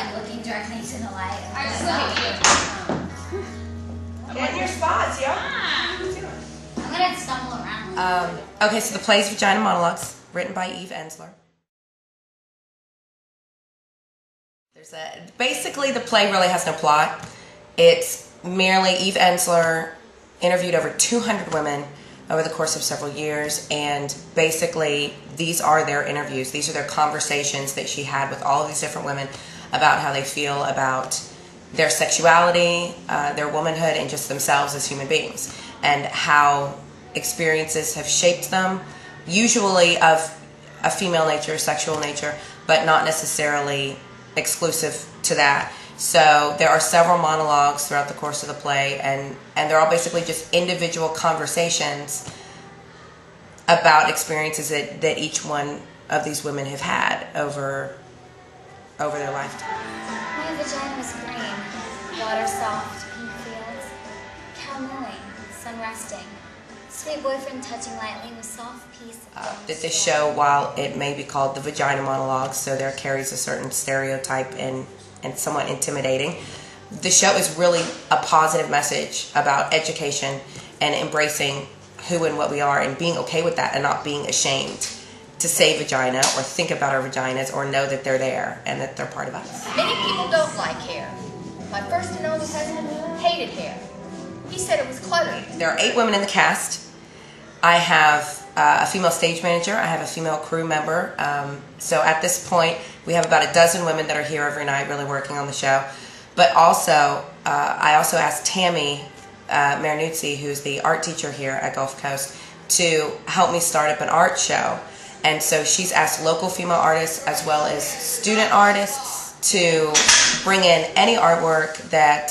like looking directly into the light. I just look at you. Get in your spots, yo. I'm gonna stumble around. Okay, so the play is Vagina Monologues, written by Eve Ensler. Basically, the play really has no plot. It's merely Eve Ensler interviewed over 200 women over the course of several years, and basically these are their interviews. These are their conversations that she had with all of these different women about how they feel about their sexuality, their womanhood, and just themselves as human beings, and how experiences have shaped them, usually of a female nature, sexual nature, but not necessarily exclusive to that. So there are several monologues throughout the course of the play, and they're all basically just individual conversations about experiences that each one of these women have had over their lifetime. My vagina was green, water soft, pink fields, cow mooing, sun resting, sweet boyfriend touching lightly with soft peace. That this show, while it may be called the Vagina Monologues, so there carries a certain stereotype and somewhat intimidating, the show is really a positive message about education and embracing who and what we are and being okay with that and not being ashamed to say vagina or think about our vaginas or know that they're there and that they're part of us. Many people don't like hair. My first and only husband hated hair. He said it was cluttered. There are 8 women in the cast. I have a female stage manager. I have a female crew member. So at this point, we have about a dozen women that are here every night really working on the show. But also, I also asked Tammy Marinuzzi, who's the art teacher here at Gulf Coast, to help me start up an art show. And so she's asked local female artists as well as student artists to bring in any artwork that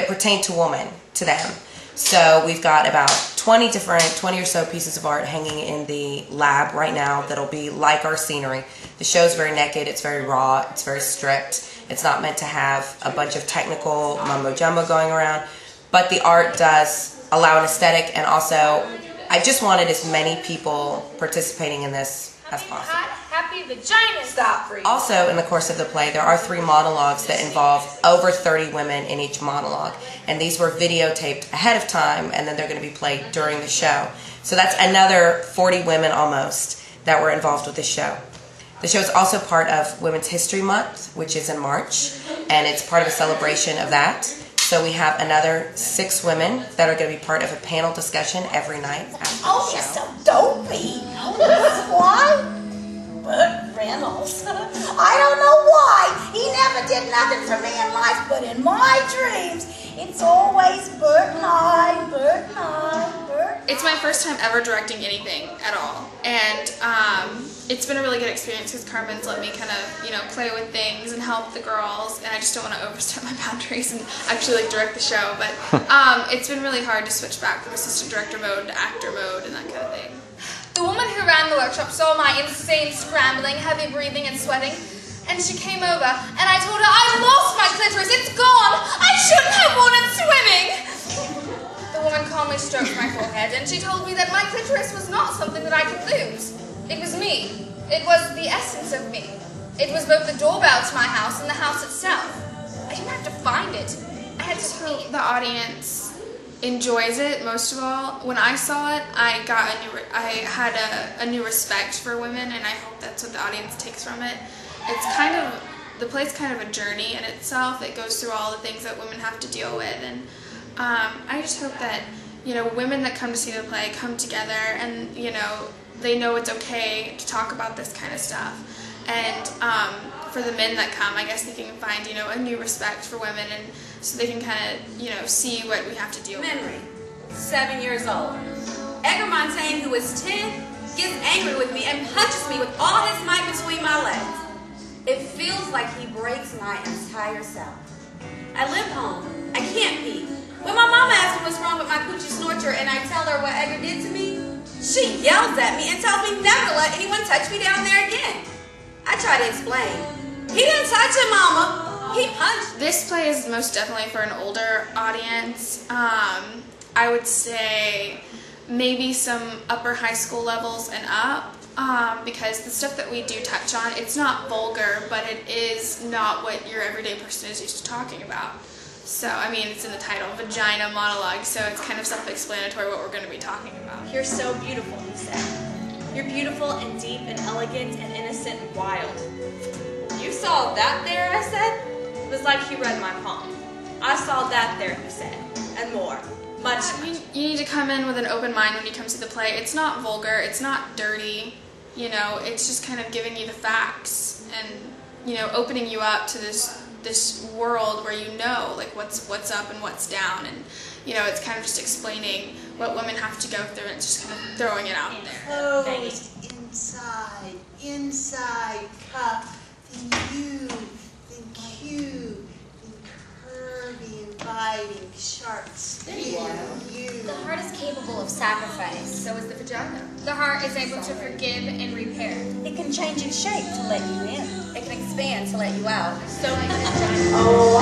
pertain to woman, to them. So we've got about 20 or so pieces of art hanging in the lab right now that'll be like our scenery. The show's very naked, it's very raw, it's very strict. It's not meant to have a bunch of technical mumbo jumbo going around, but the art does allow an aesthetic, and also I just wanted as many people participating in this as possible. Happy vagina. Stop, freak. Also, in the course of the play, there are 3 monologues that involve over 30 women in each monologue. And these were videotaped ahead of time, and then they're going to be played during the show. So that's another 40 women almost that were involved with the show. The show is also part of Women's History Month, which is in March, and it's part of a celebration of that. So we have another 6 women that are going to be part of a panel discussion every night after the show. Oh, you're so dopey. Why? Burt Reynolds. I don't know why. He never did nothing for me in life, but in my dreams, it's always Burt and I, Burt and I, Burt. It's my first time ever directing anything at all, and it's been a really good experience because Carmen's let me kind of, play with things and help the girls, and I just don't want to overstep my boundaries and actually direct the show, but it's been really hard to switch back from assistant director mode to actor mode and that kind of thing. The woman who ran the workshop saw my insane scrambling, heavy breathing, and sweating, and she came over, and I told her, I lost my clitoris, it's gone! I shouldn't have wanted swimming! The woman calmly stroked my forehead, and she told me that my clitoris was not something that I could lose. It was me. It was the essence of me. It was both the doorbell to my house and the house itself. I didn't have to find it. I had to hope the audience enjoys it most of all. When I saw it, I had a new respect for women, and I hope that's what the audience takes from it. The play's kind of a journey in itself. It goes through all the things that women have to deal with, and I just hope that women that come to see the play come together, and they know it's okay to talk about this kind of stuff. And for the men that come, I guess they can find a new respect for women, and so they can kind of see what we have to deal with. Henry, 7 years old. Edgar Montaigne, who is 10, gets angry with me and punches me with all his might between my legs. It feels like he breaks my entire self. I live home. I can't pee. When my mama asks me what's wrong with my coochie snorter and I tell her what Edgar did to me, she yells at me and tells me never to let anyone touch me down there again. I try to explain. He didn't touch him, Mama. He punched. This play is most definitely for an older audience. I would say maybe some upper high school levels and up. because the stuff that we do touch on, it's not vulgar, but it is not what your everyday person is used to talking about. So, I mean, it's in the title, Vagina Monologues, so it's kind of self-explanatory what we're going to be talking about. You're so beautiful, he said. You're beautiful and deep and elegant and innocent and wild. You saw that there, I said? It was like he read my palm. I saw that there, he said, and more. Much. You need to come in with an open mind when you come to the play. It's not vulgar, it's not dirty, you know, it's just kind of giving you the facts and, you know, opening you up to this world where you know, like, what's up and what's down, and, you know, it's kind of just explaining what women have to go through and just kind of throwing it out there. Closed inside cup, then you, then cute, then curvy, inviting, sharp skin, you. The heart is capable of sacrifice. So is the vagina. The heart is able to forgive and repair. It can change its shape to let you in. It can expand to let you out. So can the vagina. Oh,